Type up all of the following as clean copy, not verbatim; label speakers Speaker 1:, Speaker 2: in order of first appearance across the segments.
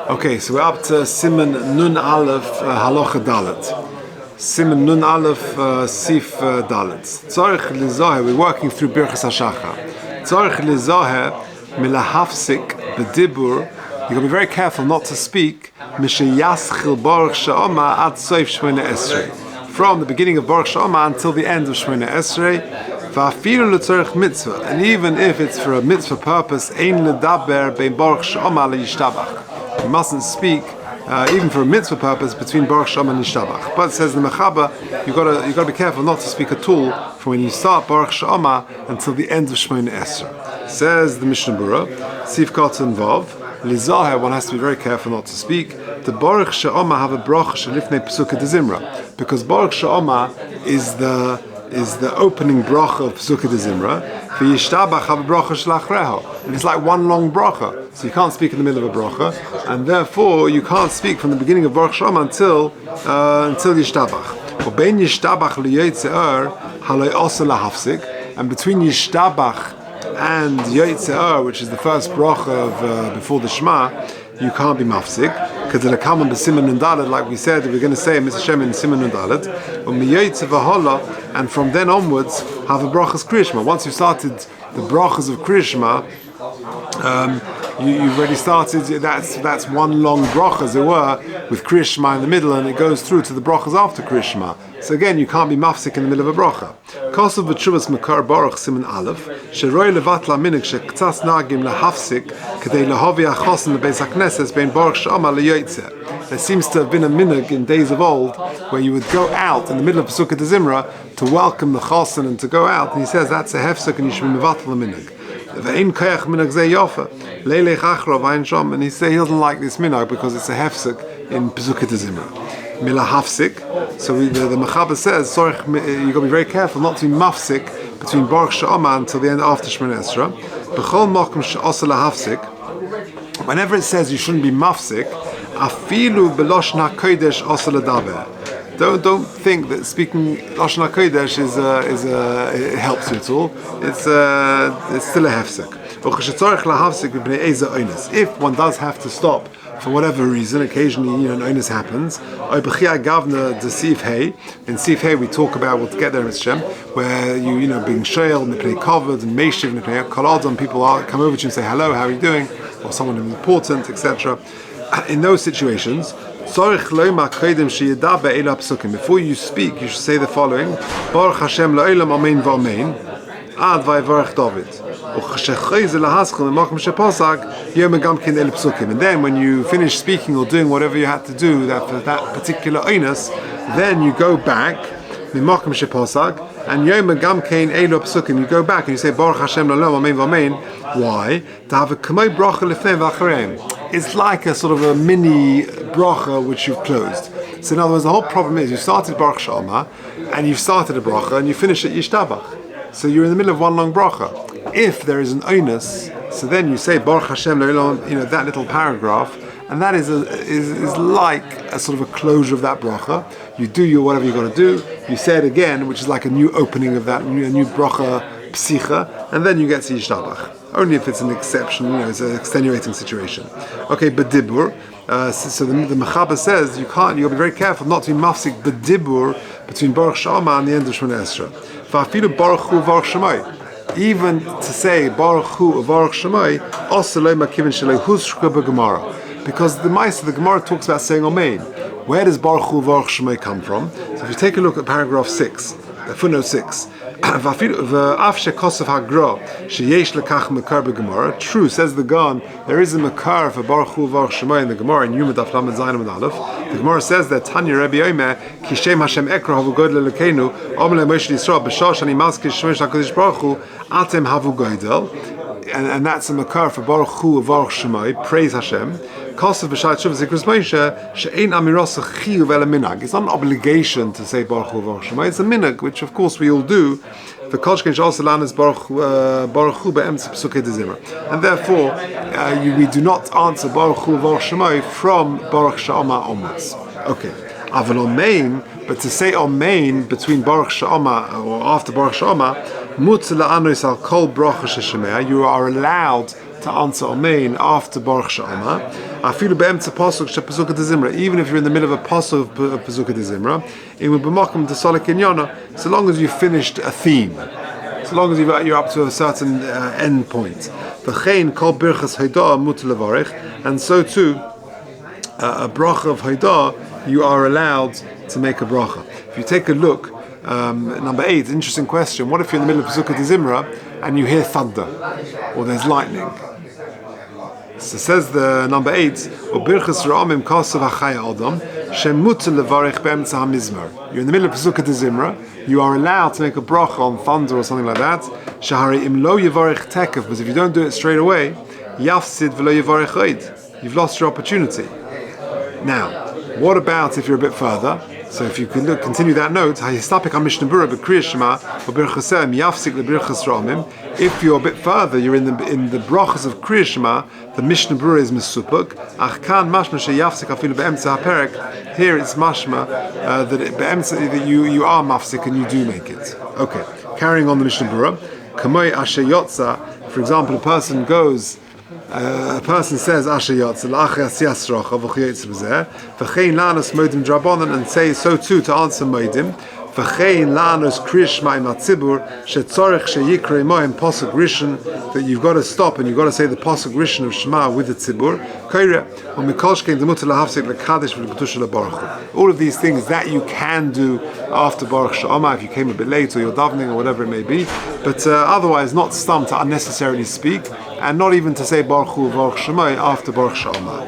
Speaker 1: Okay, so we're up to Siman Nun Aleph Halacha Dalet. Siman Nun Aleph Sif Dalet. Tzorich lizoher, we're working through Birchas HaShachar. Tzorich lizoher milahafsik b'dibur. You've got to be very careful not to speak Mishayaschil Baruch Sha'oma ad Soif Shmona Esrei. From the beginning of Baruch Sha'oma until the end of Shmona Esrei. Va'afilu l'tzorich mitzvah. And even if it's for a mitzvah purpose, ein ledaber bein Baruch Sha'oma le'Yishtabach. You mustn't speak, even for a mitzvah purpose, between Baruch Sha'oma and Yishtabach. But it says in the Mechaber, you've got to be careful not to speak at all from when you start Baruch Sha'oma until the end of Shmona Esrei. Says the Mishnah Berurah, Sif Kotzen Vav, Lizaher, one has to be very careful not to speak. The Baruch Sha'oma have a bracha shelifnei Pesukah de Zimra, because Baruch Sha'oma is the opening bracha of Pesukah de Zimra. For Yishtabach have a bracha shlachreho, and it's like one long bracha, so you can't speak in the middle of a bracha, and therefore you can't speak from the beginning of Baruch Sha'oma until Yishtabach. Or bein Yishtabach liyotze'er haloi osa lahafsik, and between Yishtabach and Yotze'er, which is the first bracha of before the Shema, you can't be mafsik, because it'll come on the Siman Nun Dalet, like we said, we're going to say Mr. Shem in Siman Nun Dalet, and from then onwards have a brachas Kriyishma. Once you've started the brachas of Kriyishma, you've already started, that's one long bracha, as it were, with Kriyishma in the middle, and it goes through to the brachas after Kriyishma. So again, you can't be mafsik in the middle of a bracha. Kosav v'tshuvas makar Baruch Siman Aleph, sheroi levat laminik shektzas nagim lahafsik k'dei lahavi achosin lebeis hakneses bein Baruch Sha'oma leyotzeh. There seems to have been a minig in days of old where you would go out in the middle of Pesukah de Zimra to welcome the chosin and to go out, and he says that's a hefsek and you should be mevatel the minig. Ve'ein koyach minig zeh yofa leilech achro v'ayin shom, and he says he doesn't like this minig because it's a hefsek in Pesukah de Zimra. Mila hafsik. So the Mechaber says, sorry, you've got to be very careful not to be mafsik between Baruch Sha'oma until the end after Shemona Esrei. B'chol makom she'osa lahafsik. Whenever it says you shouldn't be mafsik, afilu beloshon hakodesh osa ledaber. Don't think that speaking Lashon HaKodesh it helps you at all. It's still a hefsek. If one does have to stop for whatever reason, occasionally an onus happens. In Sif Hey we talk about, we'll get there in Hashem, where being shayel, mipnei covered, and meishiv, mipnei kolodon, people come over to you and say hello, how are you doing, or someone important, etc. In those situations, before you speak, you should say the following: Baruch Hashem la'olam amen v'amen, ad vayvarech David. And then when you finish speaking or doing whatever you had to do for that particular onus, then you go back and Yom Gam Kein Elu Psukim, you go back and you say Baruch Hashem la'olam amen v'amen. Why? To have a kamei bracha lefnei v'achareim. It's like a sort of a mini bracha which you've closed. So in other words, the whole problem is you started Baruch Sha'oma and you've started a bracha and you finish at Yishtabach. So you're in the middle of one long bracha. If there is an onus, so then you say Baruch Hashem Le'olam, that little paragraph, and that is like a sort of a closure of that bracha. You do whatever you're going to do. You say it again, which is like a new opening of that, a new bracha psicha, and then you get to Yishtabach. Only if it's an exception, it's an extenuating situation. Okay, bedibur. So the Mechaber says you've got to be very careful not to be mafsik bedibur between Baruch Sha'oma and the end of Shemona Esrei. Fa'afilu Baruch Hu Baruch Shemai. Even to say Baruch Hu or Baruch Shemai, also lo makivin shelei hushka b'Gemara, because the Gemara talks about saying Amen. Where does Baruch Hu Baruch Shemai come from? So if you take a look at paragraph 6, footnote 6. True, says the Gan, there is a makar for Baruch Hu Baruch Shemai in the Gemara in Yuma Daf Lamed Zayin Amud Aleph. The Gemara says that Tanya Rabbi Omer Ki Shem Hashem Ekra Havu Godel Lekenu Omer Moshe Yisrael B'Shah Shani Maskir Shemesh HaKadosh Baruch Hu Atem Havu Godel, and that's a makar for Baruch Hu Baruch Shemai. Praise Hashem. It's not an obligation to say Baruch Hu Baruch Shemai. It's a minhag, which of course we all do. The Kolshkein also learns Baruch Hu be'emtz Pesukei de Zimra, and therefore we do not answer Baruch Hu Baruch Shemai from Baruch Sha'oma onwards. Okay, Aval Omein, but to say Omein between Baruch Sha'oma or after Baruch Sha'oma, Mutz la'anos al kol bracha sheshemea, you are allowed to answer Amen after Baruch Sha'oma. Afilu be'emtza pasuk shepasukah dezimra. Even if you're in the middle of a pasuk of pasukah dezimra, it will be makom to salik inyana. So long as you've finished a theme, so long as you're up to a certain end point. V'chein kol birchas haydah mutar levarich, and so too a bracha of haydah you are allowed to make a bracha. If you take a look, number 8, interesting question. What if you're in the middle of pasukah dezimra and you hear thunder or there's lightning? So says the number 8, Ubirchas ra'amim kasav hachaya adam shemutar levarich be'emtza hamizmar. You're in the middle of pasukah dezimra. You are allowed to make a bracha on thunder or something like that. Shahari im lo yivarich tekav, but if you don't do it straight away, yafsid v'lo yivarich oid. You've lost your opportunity. Now, what about if you're a bit further? So if you can continue that note, if you're a bit further, you're in the brachas of Kriya Shema, the Mishnah Berurah is misupuk. Here it's mashma that you are mafsik and you do make it. Okay, carrying on the Mishnah Berurah. For example, a person goes. A person says Asher Yotz L'Achei Asiyas Rocha V'Chiyotz B'Zeh V'chein Lanos Moedim Drabanan, and say so too to answer Moedim V'chein Lanos Kriya Shema Im HaTzibur Shetzorech Sheyikra Imo Im Pasuk Rishon, that you've got to stop and you've got to say the Pasuk Rishon of Shema with the Tzibur Koire U'Mikol Shkein Demutar L'Hafsik L'Kadesh V'L'Kedusha L'Baruch. All of these things that you can do after Baruch She'amah if you came a bit late or you're davening or whatever it may be, but otherwise not stumped to unnecessarily speak, and not even to say Baruch Hu Baruch Shemai after Baruch She'amah.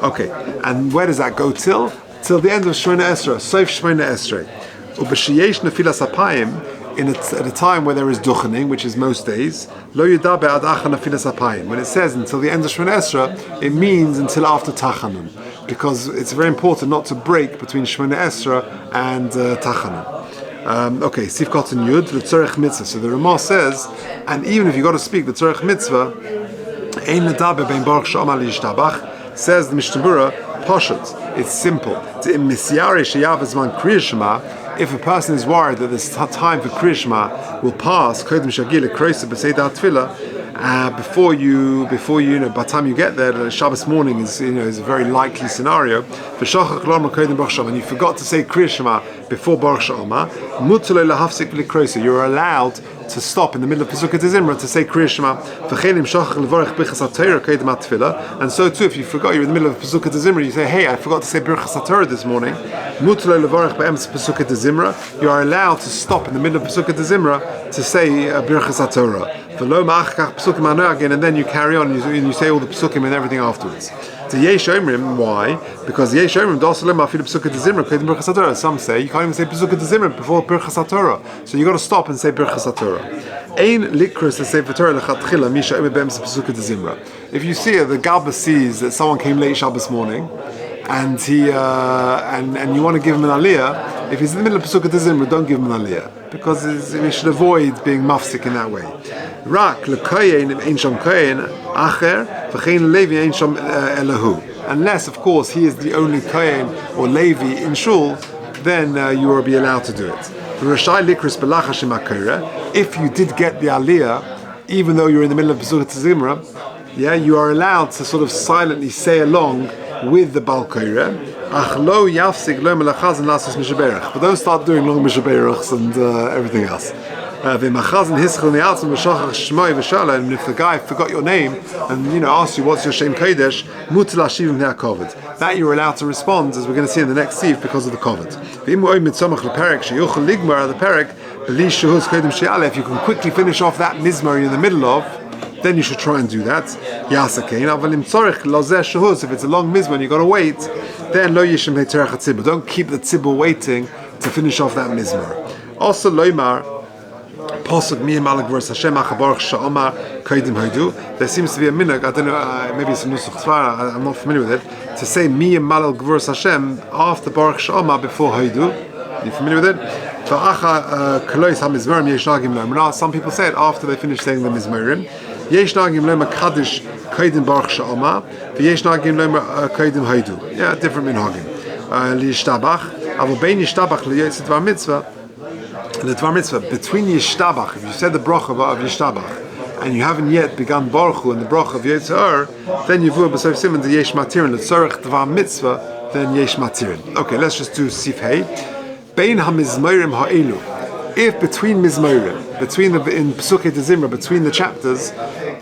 Speaker 1: Okay, and where does that go till? Till the end of Shemona Esrei, Sof Shemona Esrei. Ub'sheyesh nefilas apayim, at a time where there is duchening, which is most days, lo yudaber ad acha nefilas apayim. When it says until the end of Shemona Esrei, it means until after Tachanun, because it's very important not to break between Shemona Esrei and Tachanun. Okay, Sifkat and Yud, the Tzorech Mitzvah. So the Ramah says, and even if you got to speak the Tzorech Mitzvah, Ein L'daber bein Baruch She'amar Yishtabach, says the Mishnah Berurah, Pashut, it's simple. If a person is worried that this time for Kriya Shema will pass, before you by the time you get there, the Shabbos morning is a very likely scenario. And you forgot to say Kriya Shema before Baruch She'amah, you're allowed to stop in the middle of Pasukah Dezimra to say Kriya Shema. And so too, if you forgot, you're in the middle of Pasukah Dezimra, you say, hey, I forgot to say Birchas HaTorah this morning. You are allowed to stop in the middle of Pasukah Dezimra to say Birchas HaTorah. And then you carry on and you say all the Pasukim and everything afterwards. To Yesh Omrim, why? Because Yesh Omrim dosalem afilu Pasukah Dezimra kedem Birchas HaTorah. Some say you can't even say Pasukah Dezimra before Birchas HaTorah, so you got to stop and say Birchas HaTorah. Ein likros to say Torah lechatchila misha omer be'emes Pasukah Dezimra. If you see the Gabba sees that someone came late Shabbos morning, and he and you want to give him an aliyah, if he's in the middle of Pasukah Dezimra, don't give him an aliyah, because we should avoid being mafsik in that way. Rak lekoyin ein sham koyin acher v'chein levi ein sham elahu. Unless, of course, he is the only koyin or levi in shul, then you will be allowed to do it. If you did get the aliyah, even though you're in the middle of Pasukah Dezimra, you are allowed to sort of silently say along with the Balkoira, but don't start doing long mishaberachs and everything else. And if the guy forgot your name and asked you what's your Shem Kodesh, that you're allowed to respond, as we're going to see in the next sieve, because of the kovet. If you can quickly finish off that mizmor you're in the middle of, then you should try and do that. If it's a long mizmor and you've got to wait, then don't keep the tzibur waiting to finish off that mizmor. Also, Pasuk mi malak verse Hashem Baruch She'amar Kodim Haydu. There seems to be a minhag, I don't know, maybe it's a nusach tzvara, I'm not familiar with it, to say mi malak verse Hashem after Baruch She'amar before Haydu. You familiar with it? Some people say it after they finish saying the mizmorim. Yesh nagim lema kaddish kodim Baruch She'amar, v'yesh nagim lema kodim Haydu. Yeah, different minhagim. Yishtabach, avo bein Yishtabach liyotz dvar mitzvah. The Dvar Mitzvah, between Yishtabach, if you said the bracha of Yishtabach, and you haven't yet begun Baruch and the Baruch of Yitzhar, then Yivur B'Sof Siman the Yesh Matirin, the Tzorech Dvar Mitzvah, then Yesh Matirin. Okay, let's just do Sif Hey. Bein HaMizmorim Ha'elu. If between Mizmorim, in Pesukei Zimra, between the chapters,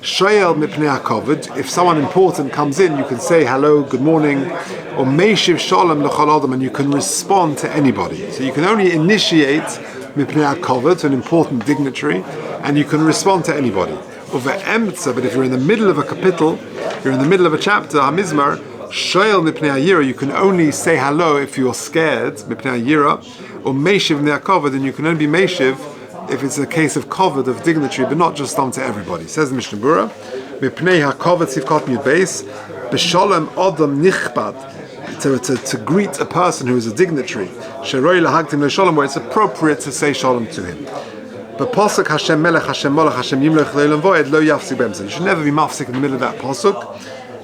Speaker 1: Shoyel Mipnei HaKovod, if someone important comes in, you can say hello, good morning, or Meishiv Shalom L'chol Adam, and you can respond to anybody. So you can only initiate Mipnei HaKovod, to an important dignitary, and you can respond to anybody. But if you're in the middle of a kapitel, you're in the middle of a chapter, HaMizmar, Shoyel Mipnei HaYira, you can only say hello if you're scared, Mipnei HaYira, or Meishiv Mipnei HaKovod, and you can only be Meishiv if it's a case of kovod, of dignitary, but not just to everybody. Says the Mishnah Berurah, Mipnei HaKovod Sivkot Yud Beis, B'Sholem Adam Nichbad, to greet a person who is a dignitary, Sheroi Lahagtim LeSholem, where it's appropriate to say Shalom to him. But Pasuk Hashem Melech Hashem Molech Hashem Yimloch Le'olam Voed Lo Yafsik B'Emsa. You should never be mafsik in the middle of that pasuk.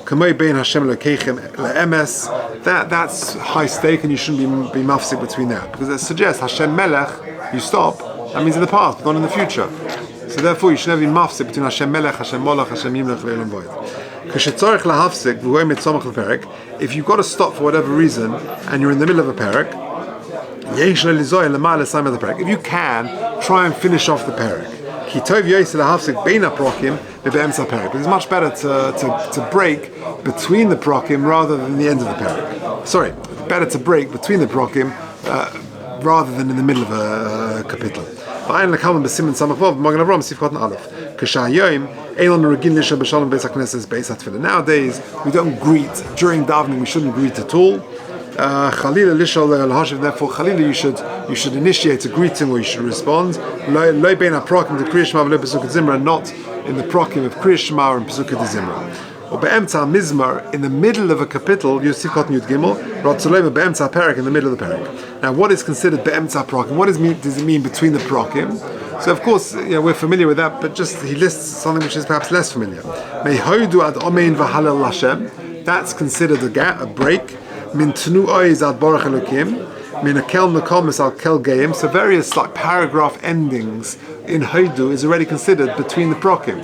Speaker 1: Kamei Bein Hashem Le'keichem Le'emes. That's high stake, and you shouldn't be mafsik between that, because it suggests Hashem Melech. You stop. That means in the past, but not in the future. So therefore, you should never be mafsik between Hashem Melech, Hashem Molech, Hashem Yimloch Le'olam Voed. If you've got to stop for whatever reason, and you're in the middle of a parak, if you can, try and finish off the parak. Because it's much better to break between the prokim rather than the end of the parak. Sorry, better to break between the prokim rather than in the middle of a kapitel. Nowadays, we don't greet during davening. We shouldn't greet at all. Therefore, you should initiate a greeting, or you should respond. Not in the prokim of Kriya Shema and Pesukei Zimra. Or be'emtza mizmar, in the middle of a kapitel, Yosifkot Yud Gimel, Ratzolema be'emtza parak, in the middle of the parak. Now, what is considered be'emtza prokim? What does it mean between the prokim? So, of course, we're familiar with that, but just he lists something which is perhaps less familiar. Mehodu ad omein v'halel Hashem. That's considered a break. Min tnu oiz ad Baruch Elokim. Min akel mekomis al kel geim. So various paragraph endings in Hodu is already considered between the prokim.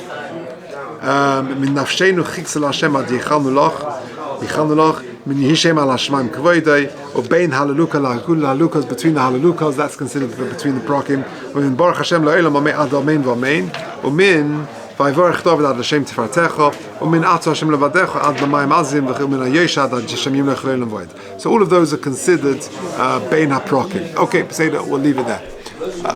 Speaker 1: Min nafshenu chiksel Hashem ad yichalnu loch. Min yihishem al hashmaim kvoidei. Or bein halaluka lahalukas, between the halalukas, that's considered between the prokim. Or min Baruch Hashem la'olam amei ad amen v'amen. Or min Vayvorech David ad Hashem tifartecha, umin atzu Hashem levadecha ad lamayim azim v'chilmin hayoshad ad Hashem yimlech le'olam voed. So all of those are considered bein haprokim. Okay, say that we'll leave it there.